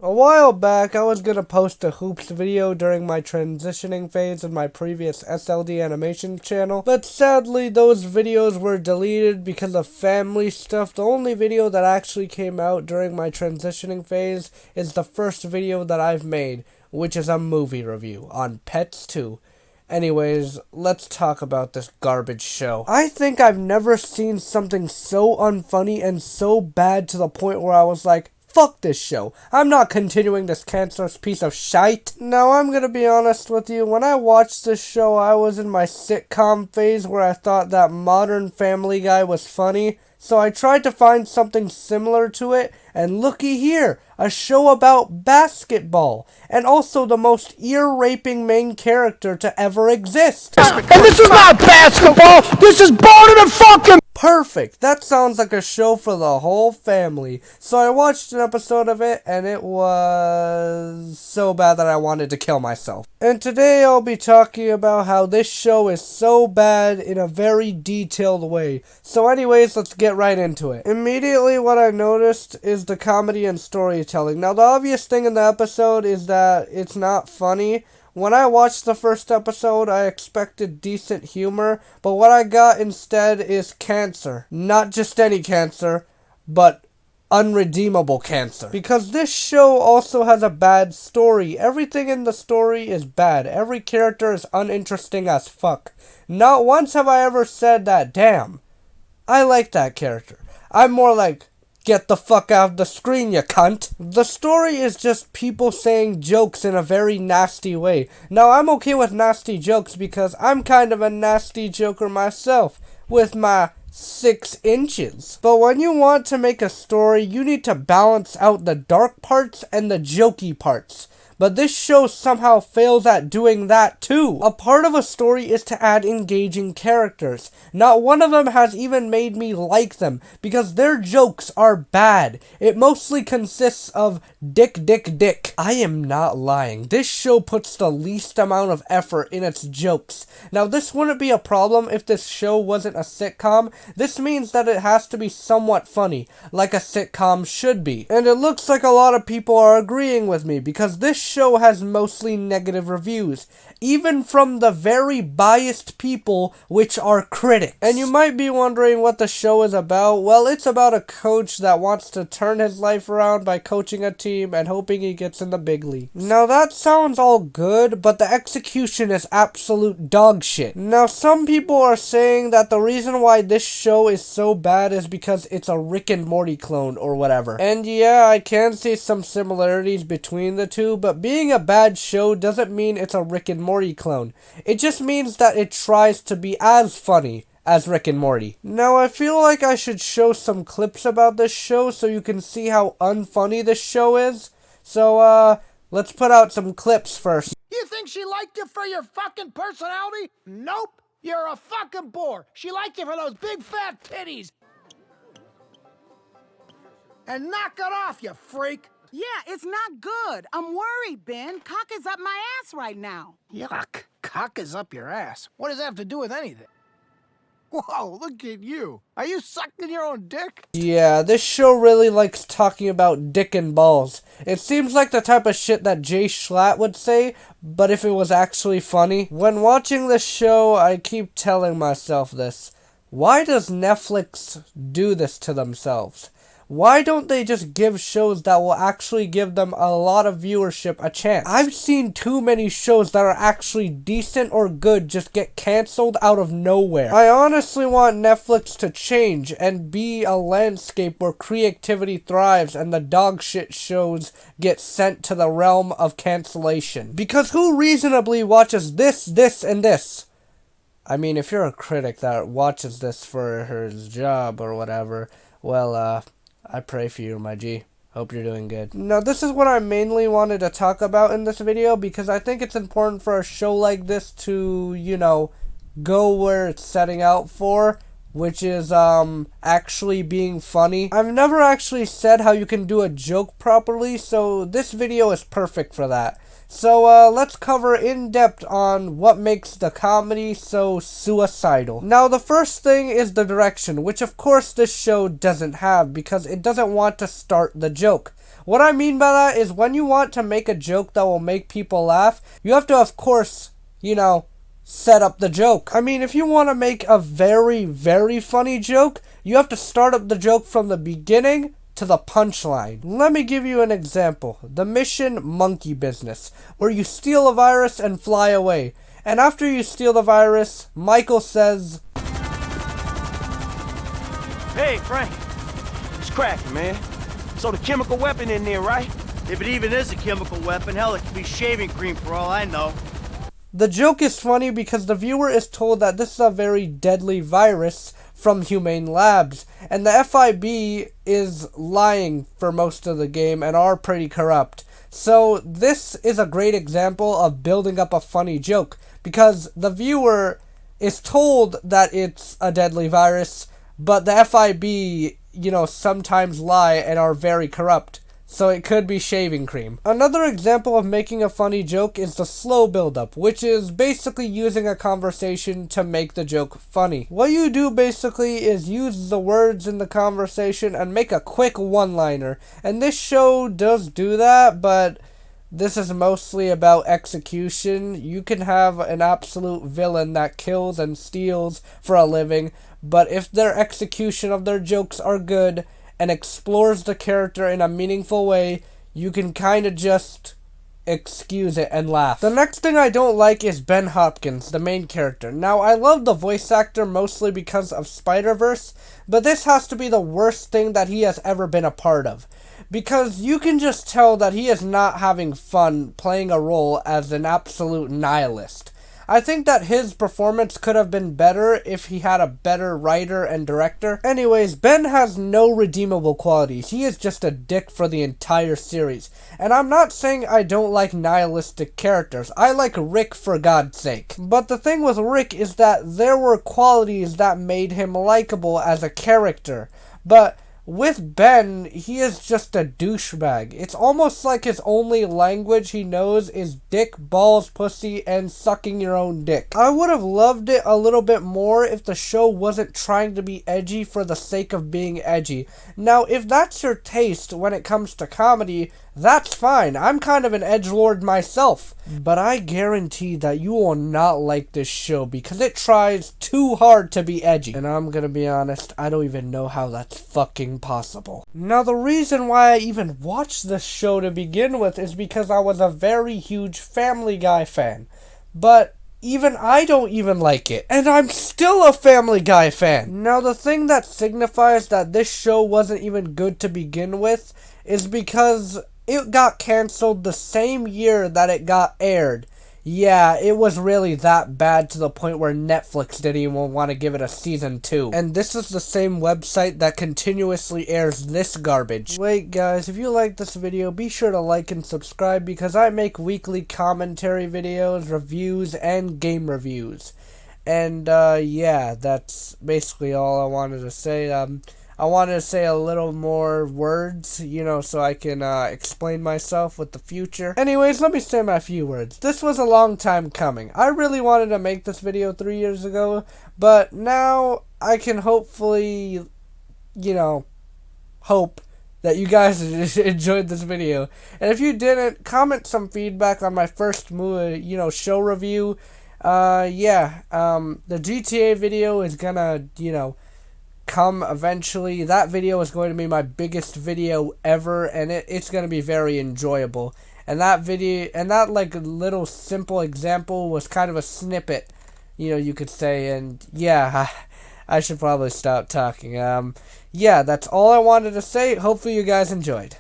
A while back, I was gonna post a Hoops video during my transitioning phase of my previous SLD animation channel, but sadly those videos were deleted because of family stuff. The only video that actually came out during my transitioning phase is the first video that I've made, which is a movie review on Pets 2. Anyways, let's talk about this garbage show. I think I've never seen something so unfunny and so bad to the point where I was like, fuck this show. I'm not continuing this cancerous piece of shite. Now, I'm gonna be honest with you. When I watched this show, I was in my sitcom phase where I thought that Modern Family Guy was funny. So I tried to find something similar to it, and looky here, a show about basketball, and also the most ear-raping main character to ever exist. And this is not basketball! This is born in a fucking... Perfect! That sounds like a show for the whole family. So I watched an episode of it, and it was so bad that I wanted to kill myself. And today I'll be talking about how this show is so bad in a very detailed way. So anyways, let's get right into it. Immediately what I noticed is the comedy and storytelling. Now the obvious thing in the episode is that it's not funny. When I watched the first episode, I expected decent humor, but what I got instead is cancer. Not just any cancer, but unredeemable cancer. Because this show also has a bad story. Everything in the story is bad. Every character is uninteresting as fuck. Not once have I ever said that, damn, I like that character. I'm more like, get the fuck out of the screen, you cunt. The story is just people saying jokes in a very nasty way. Now, I'm okay with nasty jokes because I'm kind of a nasty joker myself with my 6 inches. But when you want to make a story, you need to balance out the dark parts and the jokey parts. But this show somehow fails at doing that too. A part of a story is to add engaging characters. Not one of them has even made me like them, because their jokes are bad. It mostly consists of dick. I am not lying. This show puts the least amount of effort in its jokes. Now, this wouldn't be a problem if this show wasn't a sitcom. This means that it has to be somewhat funny, like a sitcom should be. And it looks like a lot of people are agreeing with me, because this show has mostly negative reviews, even from the very biased people, which are critics. And you might be wondering what the show is about. Well, it's about a coach that wants to turn his life around by coaching a team and hoping he gets in the big leagues. Now, that sounds all good, but the execution is absolute dog shit. Now, some people are saying that the reason why this show is so bad is because it's a Rick and Morty clone or whatever. And yeah, I can see some similarities between the two, but being a bad show doesn't mean it's a Rick and Morty clone. It just means that it tries to be as funny as Rick and Morty. Now, I feel like I should show some clips about this show so you can see how unfunny this show is. So, let's put out some clips first. You think she liked you for your fucking personality? Nope. You're a fucking bore. She liked you for those big fat titties. And knock it off, you freak. Yeah, it's not good. I'm worried, Ben. Cock is up my ass right now. Yuck. Cock is up your ass. What does that have to do with anything? Whoa, look at you. Are you sucking your own dick? Yeah, this show really likes talking about dick and balls. It seems like the type of shit that Jay Schlatt would say, but if it was actually funny. When watching this show, I keep telling myself this. Why does Netflix do this to themselves? Why don't they just give shows that will actually give them a lot of viewership a chance? I've seen too many shows that are actually decent or good just get canceled out of nowhere. I honestly want Netflix to change and be a landscape where creativity thrives and the dog shit shows get sent to the realm of cancellation. Because who reasonably watches this, and this? I mean, if you're a critic that watches this for his job or whatever, well, I pray for you, my G. Hope you're doing good. Now, this is what I mainly wanted to talk about in this video because I think it's important for a show like this to, you know, go where it's setting out for, which is, actually being funny. I've never actually said how you can do a joke properly, so this video is perfect for that. So, let's cover in depth on what makes the comedy so suicidal. Now, the first thing is the direction, which of course this show doesn't have because it doesn't want to start the joke. What I mean by that is when you want to make a joke that will make people laugh, you have to, of course, set up the joke. I mean, if you want to make a very, very funny joke, you have to start up the joke from the beginning to the punchline. Let me give you an example. The mission Monkey Business, where you steal a virus and fly away. And after you steal the virus, Michael says, "Hey, Frank, it's cracking, man. So the chemical weapon in there, right?" If it even is a chemical weapon, hell, it could be shaving cream for all I know. The joke is funny because the viewer is told that this is a very deadly virus from Humane Labs, and the FIB is lying for most of the game and are pretty corrupt. So this is a great example of building up a funny joke, because the viewer is told that it's a deadly virus, but the FIB, sometimes lie and are very corrupt. So it could be shaving cream. Another example of making a funny joke is the slow build-up, which is basically using a conversation to make the joke funny. What you do basically is use the words in the conversation and make a quick one-liner. And this show does do that, but this is mostly about execution. You can have an absolute villain that kills and steals for a living, but if their execution of their jokes are good and explores the character in a meaningful way, you can kind of just excuse it and laugh. The next thing I don't like is Ben Hopkins, the main character. Now, I love the voice actor mostly because of Spider-Verse, but this has to be the worst thing that he has ever been a part of. Because you can just tell that he is not having fun playing a role as an absolute nihilist. I think that his performance could have been better if he had a better writer and director. Anyways, Ben has no redeemable qualities. He is just a dick for the entire series. And I'm not saying I don't like nihilistic characters. I like Rick, for God's sake. But the thing with Rick is that there were qualities that made him likable as a character. But with Ben, he is just a douchebag. It's almost like his only language he knows is dick, balls, pussy, and sucking your own dick. I would have loved it a little bit more if the show wasn't trying to be edgy for the sake of being edgy. Now, if that's your taste when it comes to comedy, that's fine. I'm kind of an edgelord myself. But I guarantee that you will not like this show because it tries too hard to be edgy. And I'm gonna be honest, I don't even know how that's fucking possible. Now, the reason why I even watched this show to begin with is because I was a very huge Family Guy fan. But even I don't even like it. And I'm still a Family Guy fan. Now, the thing that signifies that this show wasn't even good to begin with is because it got canceled the same year that it got aired. Yeah, it was really that bad to the point where Netflix didn't even want to give it a season 2. And this is the same website that continuously airs this garbage. Wait, guys, if you like this video, be sure to like and subscribe because I make weekly commentary videos, reviews, and game reviews. And, yeah, that's basically all I wanted to say. I wanted to say a little more words, so I can explain myself with the future. Anyways, let me say my few words. This was a long time coming. I really wanted to make this video 3 years ago, but now I can hopefully, hope that you guys enjoyed this video. And if you didn't, comment some feedback on my first show review. The GTA video is gonna, come eventually. That video is going to be my biggest video ever, and it's going to be very enjoyable. And that video, and that little simple example was kind of a snippet, you could say. And yeah, I should probably stop talking. Yeah, that's all I wanted to say. Hopefully you guys enjoyed.